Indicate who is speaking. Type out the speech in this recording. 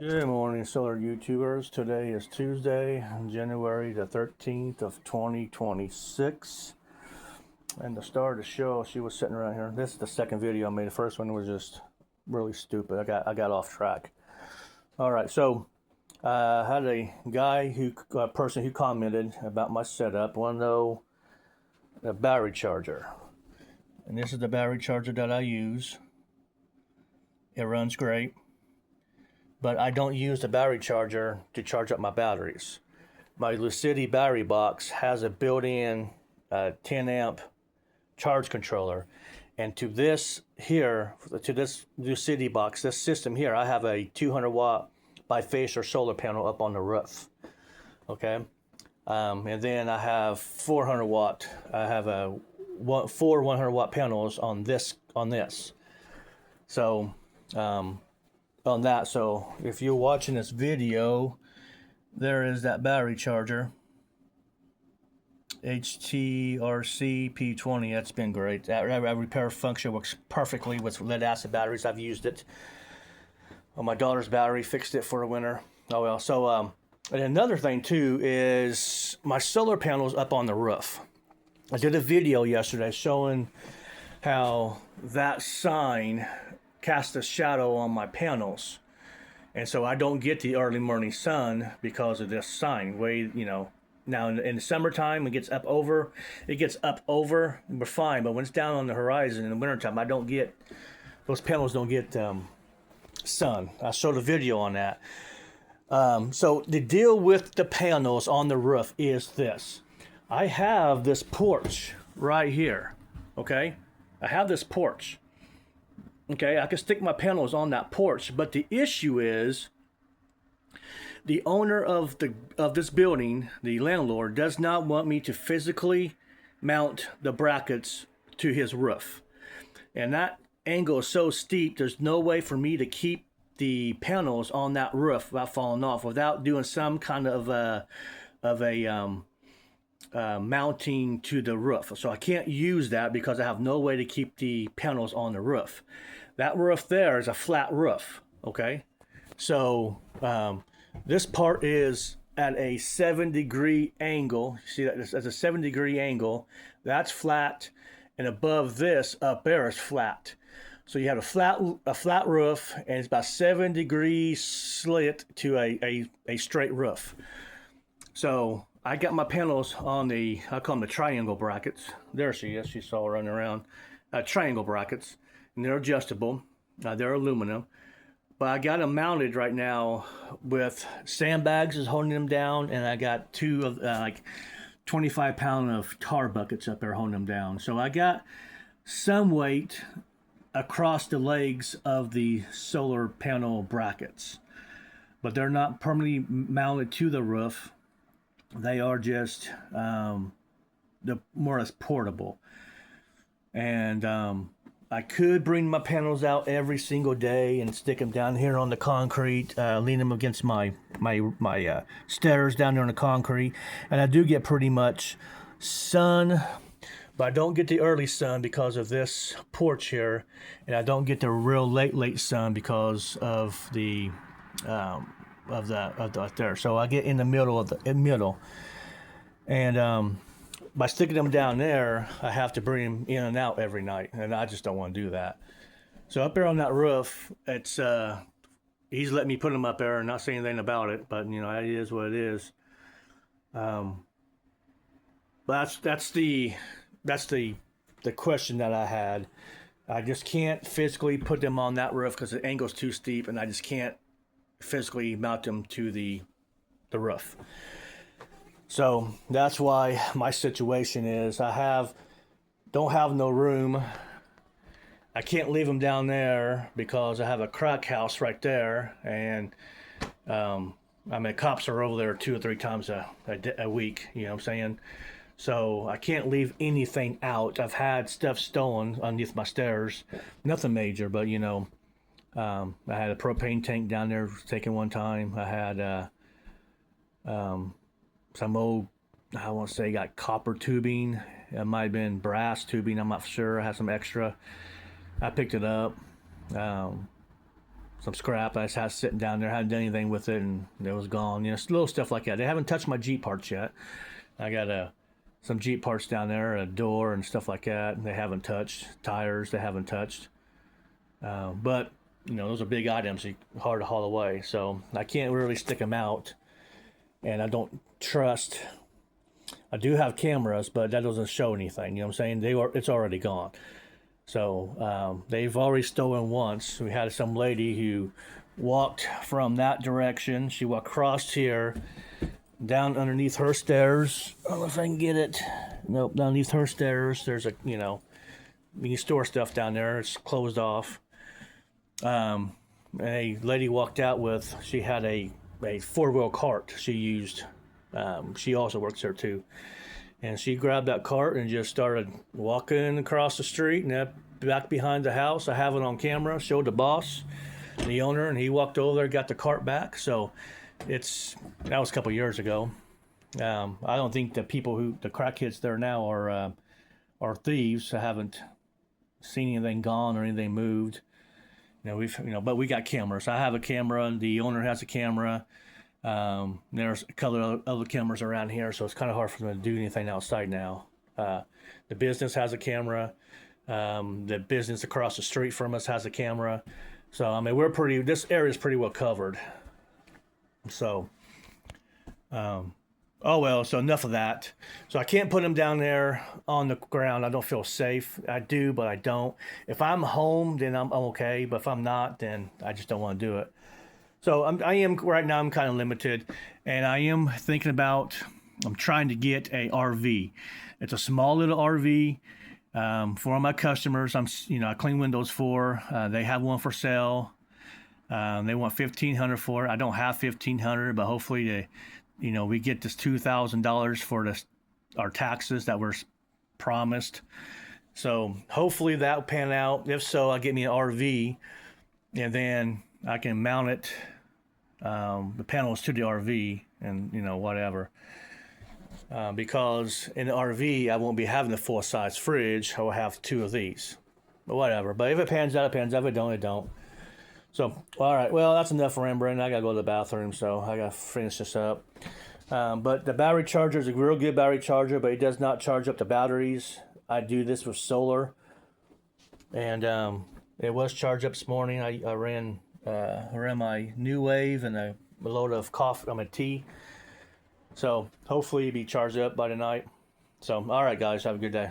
Speaker 1: Good morning, solar YouTubers. Today is Tuesday, January the 13th of 2026. And to start the show, she was sitting around here. This is the second video I made. The first one was just really stupid. I got off track. All right, so I had a person who commented about my setup. Want to know the battery charger. And this is the battery charger that I use. It runs great. But I don't use the battery charger to charge up my batteries. My Lucidi battery box has a built-in 10 amp charge controller, and to this Lucidi box, this system here, I have a 200 watt bifacial solar panel up on the roof. Okay, and then I have 400 watt. I have four 100 watt panels on this. So on that. So if you're watching this video, there is that battery charger, HTRC P20. That's been great. That repair function works perfectly with lead acid batteries. I've used it on my daughter's battery, fixed it for a winter. Oh well. So and another thing too is my solar panels up on the roof. I did a video yesterday showing how that sign cast a shadow on my panels, and so I don't get the early morning sun because of this sign. Now in the summertime it gets up over, we're fine, but when it's down on the horizon in the wintertime, I don't get, those panels don't get sun. I showed a video on that. So the deal with the panels on the roof is this. I have this porch right here, okay? I have this porch. Okay, I can stick my panels on that porch, but the issue is the owner of this building, the landlord, does not want me to physically mount the brackets to his roof. And that angle is so steep, there's no way for me to keep the panels on that roof without falling off, without doing some kind of a mounting to the roof. So I can't use that because I have no way to keep the panels on the roof. That roof there is a flat roof, okay? So this part is at a 7-degree angle. You see that that's a 7-degree angle. That's flat, and above this, up there is flat. So you have a flat roof, and it's about 7 degrees slit to a straight roof. So I got my panels on I call them the triangle brackets. There she is. She saw her running around. Triangle brackets, and they're adjustable. They're aluminum. But I got them mounted right now with sandbags is holding them down, and I got two of like 25-pound of tar buckets up there holding them down. So I got some weight across the legs of the solar panel brackets, but they're not permanently mounted to the roof. They are just the more or less portable. And I could bring my panels out every single day and stick them down here on the concrete, lean them against my stairs down there on the concrete, and I do get pretty much sun, but I don't get the early sun because of this porch here, and I don't get the real late sun because of the there. So I get in the middle, and by sticking them down there, I have to bring them in and out every night, and I just don't want to do that. So up there on that roof, it's he's letting me put them up there and not saying anything about it, but it is what it is. But that's the question that I had. I just can't physically put them on that roof because the angle's too steep, and I just can't physically mount them to the roof. So that's why my situation is don't have no room. I can't leave them down there because I have a crack house right there, and cops are over there 2 or 3 times a week. You know what I'm saying? So I can't leave anything out. I've had stuff stolen underneath my stairs. Nothing major, but I had a propane tank down there taken one time. I had some old, I want to say, got copper tubing. It might have been brass tubing. I'm not sure. I had some extra. I picked it up. some scrap. I just had it sitting down there, hadn't done anything with it, and it was gone. You know, little stuff like that. They haven't touched my Jeep parts yet. I got some Jeep parts down there, a door and stuff like that. They haven't touched. Tires, they haven't touched. But you know, those are big items, hard to haul away. So I can't really stick them out, and I don't trust. I do have cameras, but that doesn't show anything. You know what I'm saying? It's already gone. So they've already stolen once. We had some lady who walked from that direction. She walked across here, down underneath her stairs. I don't know if I can get it. Nope, underneath her stairs. There's you can store stuff down there. It's closed off. A lady walked out with, she had a 4-wheel cart she used. She also works there too. And she grabbed that cart and just started walking across the street and back behind the house. I have it on camera, showed the boss, the owner, and he walked over there, got the cart back. So that was a couple years ago. I don't think the crackheads there now are thieves. I haven't seen anything gone or anything moved. But we got cameras. I have a camera, and the owner has a camera. There's a couple of other cameras around here, so it's kind of hard for them to do anything outside now. The business has a camera. The business across the street from us has a camera. So, I mean, this area is pretty well covered. So, so enough of that. So I can't put them down there on the ground. I don't feel safe. I do, but I don't. If I'm home, then I'm okay. But if I'm not, then I just don't want to do it. So right now I'm kind of limited, and I am thinking about, I'm trying to get a RV. It's a small little RV for my customers. I clean windows for. They have one for sale. They want $1,500 for it. I don't have $1,500, but hopefully we get this $2,000 for our taxes that were promised. So hopefully that will pan out. If so, I'll get me an RV, and then I can mount it, the panels to the RV, and whatever. Because in the RV, I won't be having the full-size fridge. I will have 2 of these, but whatever. But if it pans out, it pans out. If it don't, it don't. So, all right. Well, that's enough rambling. I gotta go to the bathroom, so I gotta finish this up. But the battery charger is a real good battery charger, but it does not charge up the batteries. I do this with solar, and it was charged up this morning. I ran my New Wave and a load of tea. So hopefully it'll be charged up by tonight. So, all right, guys, have a good day.